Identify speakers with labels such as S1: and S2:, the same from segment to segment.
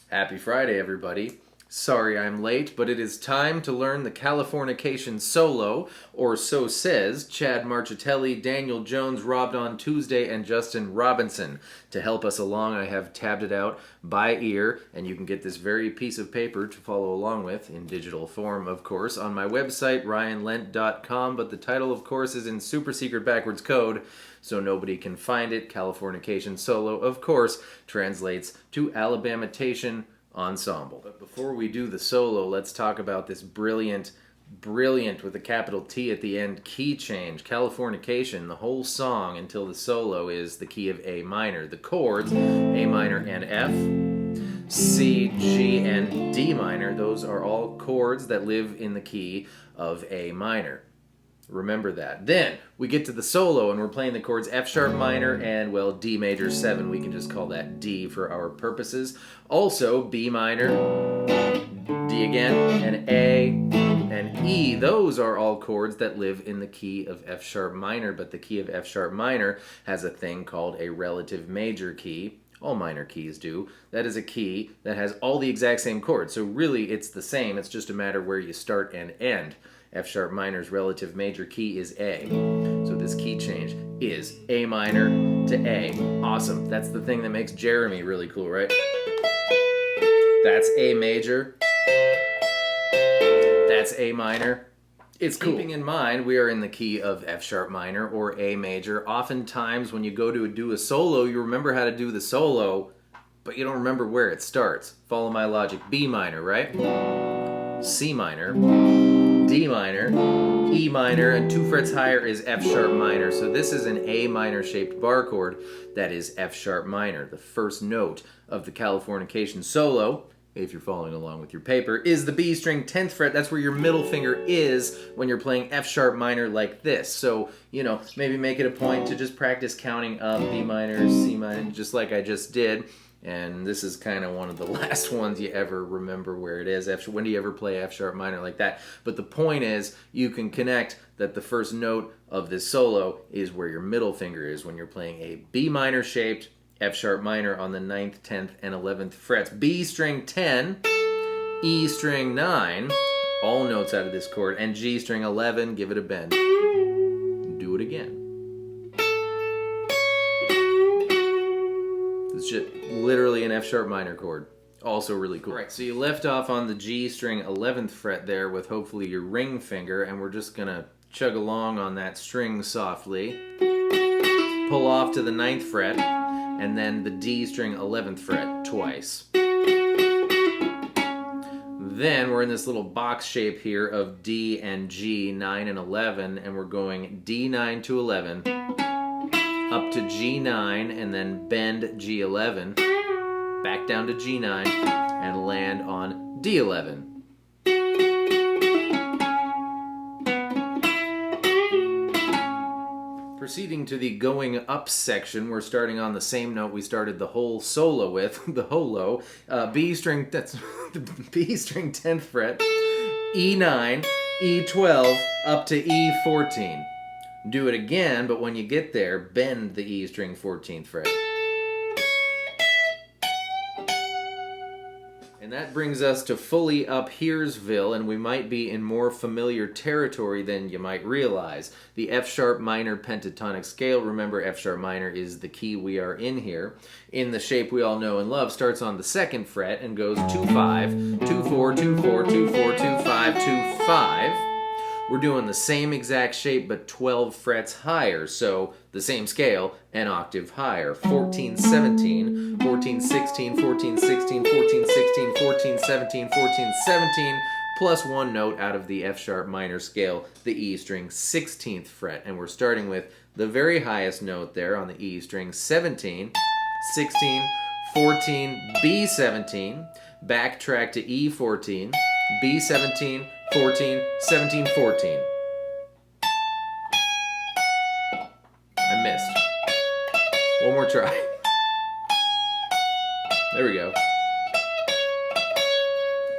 S1: Happy Friday, everybody. Sorry I'm late, but it is time to learn the Californication solo, or so says Chad Marchitelli, Daniel Jones, Robbed on Tuesday, and Justin Robinson. To help us along, I have tabbed it out by ear, and you can get this very piece of paper to follow along with, in digital form, of course, on my website, RyanLStudios.com, but the title, of course, is in super secret backwards code, so nobody can find it. Californication solo, of course, translates to Alabamatation ensemble. But before we do the solo, let's talk about this brilliant with a capital T at the end key change. Californication, the whole song until the solo is the key of A minor. The chords, A minor and F, C, G, and D minor, those are all chords that live in the key of A minor. Remember that. Then we get to the solo and we're playing the chords F sharp minor and, well, D major 7. We can just call that D for our purposes. Also, B minor, D again, and A and E. Those are all chords that live in the key of F sharp minor, but the key of F sharp minor has a thing called a relative major key. All minor keys do. That is a key that has all the exact same chords. So really it's the same. It's just a matter where you start and end. F sharp minor's relative major key is A. So this key change is A minor to A. Awesome. That's the thing that makes Jeremy really cool, right? That's A major. That's A minor. It's cool. Keeping in mind, we are in the key of F sharp minor or A major. Oftentimes when you go to do a solo, you remember how to do the solo, but you don't remember where it starts. Follow my logic. B minor, right? C minor. D minor, E minor, and 2 frets higher is F sharp minor. So this is an A minor shaped bar chord that is F sharp minor. The first note of the Californication solo, if you're following along with your paper, is the B string 10th fret. That's where your middle finger is when you're playing F sharp minor like this. So, maybe make it a point to just practice counting up B minor, C minor, just like I just did. And this is kind of one of the last ones you ever remember where it is. When do you ever play F sharp minor like that? But the point is, you can connect that the first note of this solo is where your middle finger is when you're playing a B minor shaped F sharp minor on the 9th, 10th, and 11th frets. B string 10, E string 9, all notes out of this chord, and G string 11, give it a bend. Do it again. It's just literally an F sharp minor chord. Also really cool. All right, so you left off on the G string 11th fret there with hopefully your ring finger, and we're just gonna chug along on that string softly. Pull off to the 9th fret, and then the D string 11th fret twice. Then we're in this little box shape here of D and G, 9 and 11, and we're going D9 to 11, up to G9, and then bend G11, back down to G9, and land on D11. Proceeding to the going up section, we're starting on the same note we started the whole solo with, the holo, B string, that's B string 10th fret, E9, E12, up to E14. Do it again, but when you get there, bend the E string 14th fret. And that brings us to fully up Heresville, and we might be in more familiar territory than you might realize. The F sharp minor pentatonic scale, remember F sharp minor is the key we are in here, in the shape we all know and love, starts on the 2nd fret and goes 2-5, 2-4, 2-4, 2-4, 2-5, 2-5. We're doing the same exact shape but 12 frets higher, so the same scale, an octave higher. 14-17, 14-16, 14-16, 14-16, 14-17, 14-17, plus 1 note out of the F sharp minor scale, the E string 16th fret. And we're starting with the very highest note there on the E string, 17, 16, 14, B17, backtrack to E14, B17, 14, 17, 14. I missed. One more try. There we go.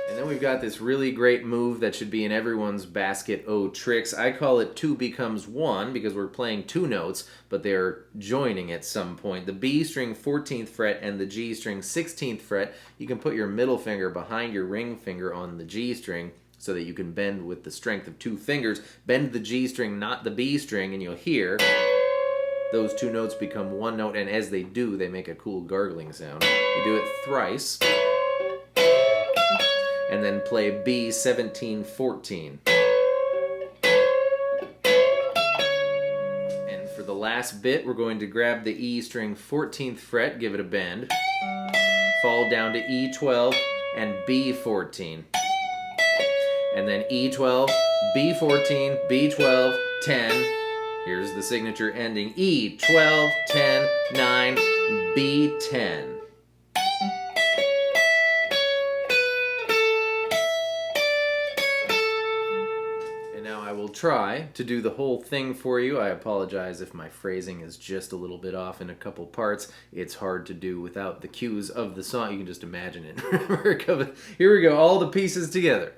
S1: And then we we've got this really great move that should be in everyone's basket o tricks. I call it 2 becomes 1 because we're playing 2 notes, but they're joining at some point. The B string 14th fret and the G string 16th fret. You can put your middle finger behind your ring finger on the G string so that you can bend with the strength of 2 fingers. Bend the G string, not the B string, and you'll hear those 2 notes become 1 note, and as they do, they make a cool gargling sound. You do it thrice, and then play B 17 14. And for the last bit, we're going to grab the E string 14th fret, give it a bend, fall down to E12 and B14. And then E12, B14, B12, 10. Here's the signature ending, E12, 10, 9, B10. And now I will try to do the whole thing for you. I apologize if my phrasing is just a little bit off in a couple parts. It's hard to do without the cues of the song. You can just imagine it. Here we go, all the pieces together.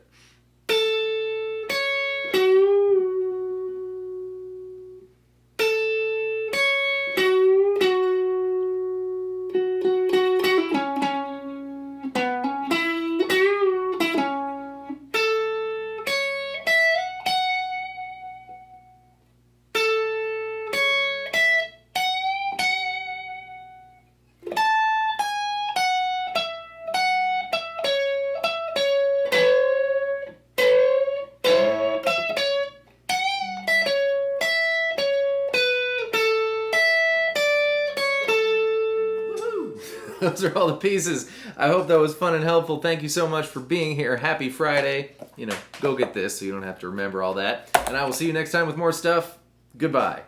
S1: Those are all the pieces. I hope that was fun and helpful. Thank you so much for being here. Happy Friday. You know, go get this so you don't have to remember all that. And I will see you next time with more stuff. Goodbye.